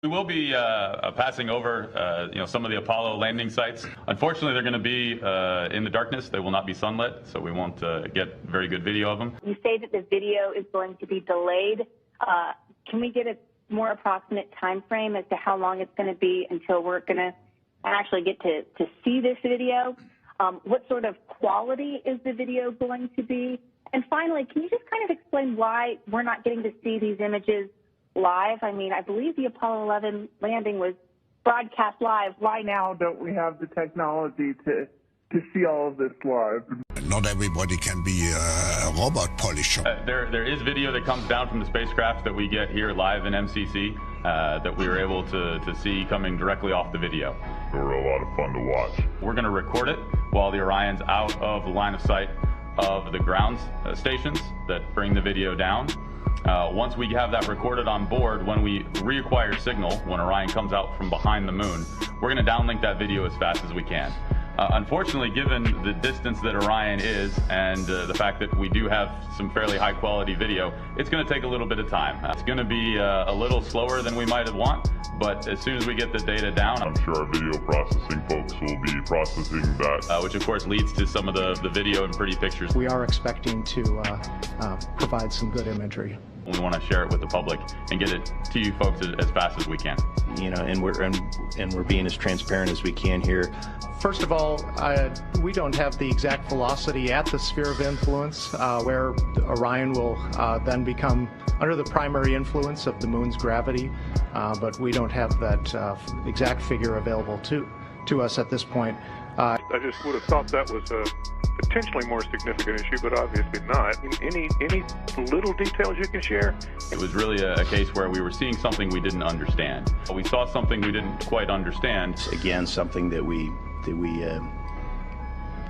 We will be passing over, some of the Apollo landing sites. Unfortunately, they're going to be in the darkness. They will not be sunlit, so we won't get very good video of them. You say that the video is going to be delayed. Can we get a more approximate time frame as to how long it's going to be until we're going to actually get to see this video? What sort of quality is the video going to be? And finally, can you just kind of explain why we're not getting to see these images live? I mean, I believe the Apollo 11 landing was broadcast live. Why now don't we have the technology to see all of this live? Not everybody can be a robot polisher. There is video that comes down from the spacecraft that we get here live in MCC that we were able to see coming directly off the video. They were a lot of fun to watch. We're going to record it while the Orion's out of the line of sight of the ground stations that bring the video down. Once we have that recorded on board, when we reacquire signal, when Orion comes out from behind the moon, we're going to downlink that video as fast as we can. Unfortunately, given the distance that Orion is and the fact that we do have some fairly high quality video, it's going to take a little bit of time. It's going to be a little slower than we might have want, but as soon as we get the data down, I'm sure our video processing folks will be processing that. Which of course leads to some of the video and pretty pictures. We are expecting to provide some good imagery. We want to share it with the public and get it to you folks as fast as we can. And we're being as transparent as we can here. First of all, we don't have the exact velocity at the sphere of influence where Orion will then become under the primary influence of the moon's gravity, but we don't have that exact figure available to us at this point. I just would have thought that was a potentially more significant issue, but obviously not. Any little details you can share? It was really a case where we were seeing something we didn't understand. We saw something we didn't quite understand. Again, something that we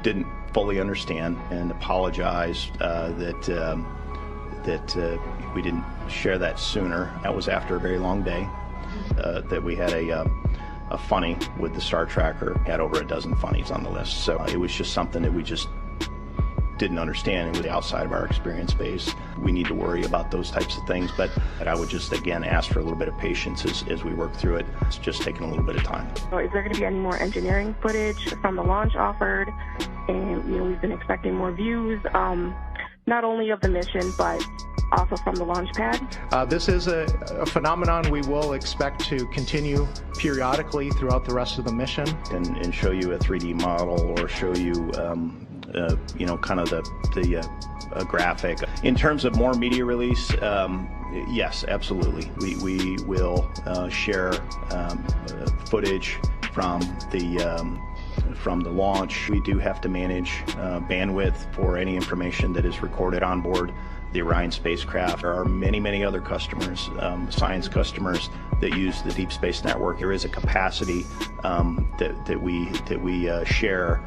didn't fully understand, and apologize that we didn't share that sooner. That was after a very long day that we had a funny with the Star Tracker. Had over a dozen funnies on the list, so it was just something that we just didn't understand. It was outside of our experience base. We need to worry about those types of things, but I would just again ask for a little bit of patience as we work through it. It's just taking a little bit of time. Is there going to be any more engineering footage from the launch offered? And we've been expecting more views, not only of the mission, but also from the launch pad. This is a phenomenon we will expect to continue periodically throughout the rest of the mission. And show you a 3D model, or show you, kind of the graphic. In terms of more media release, yes, absolutely. We will share footage from the launch. We do have to manage bandwidth for any information that is recorded on board the Orion spacecraft. There are many other customers, science customers, that use the Deep Space Network. There is a capacity that we share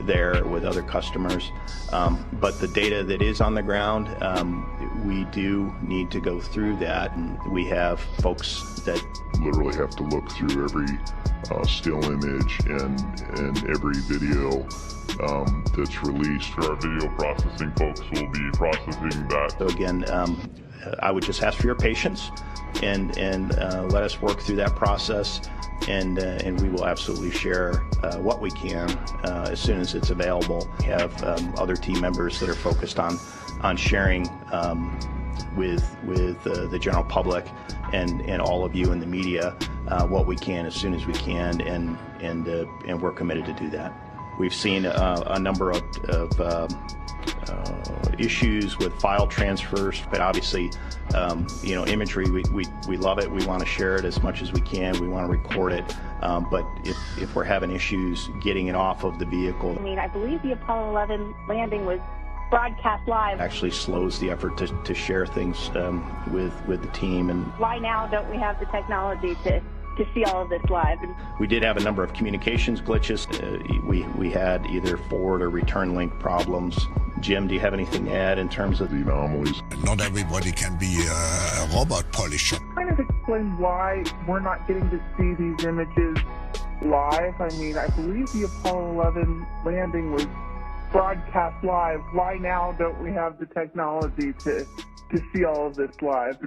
there with other customers, but the data that is on the ground, we do need to go through that. And we have folks that literally have to look through every still image and every video that's released. Our video processing folks will be processing that. So again, I would just ask for your patience and let us work through that process, and we will absolutely share what we can as soon as it's available. We have other team members that are focused on sharing with the general public and all of you in the media what we can as soon as we can, and we're committed to do that. We've seen a number of issues with file transfers, but obviously, imagery, we love it. We want to share it as much as we can. We want to record it. But if we're having issues getting it off of the vehicle. I mean, I believe the Apollo 11 landing was broadcast live. Actually slows the effort to share things with the team. And why now don't we have the technology to see all of this live? We did have a number of communications glitches. We had either forward or return link problems. Jim, do you have anything to add in terms of the anomalies? Not everybody can be a robot polisher. Kind of explain why we're not getting to see these images live. I mean, I believe the Apollo 11 landing was broadcast live. Why now don't we have the technology to see all of this live?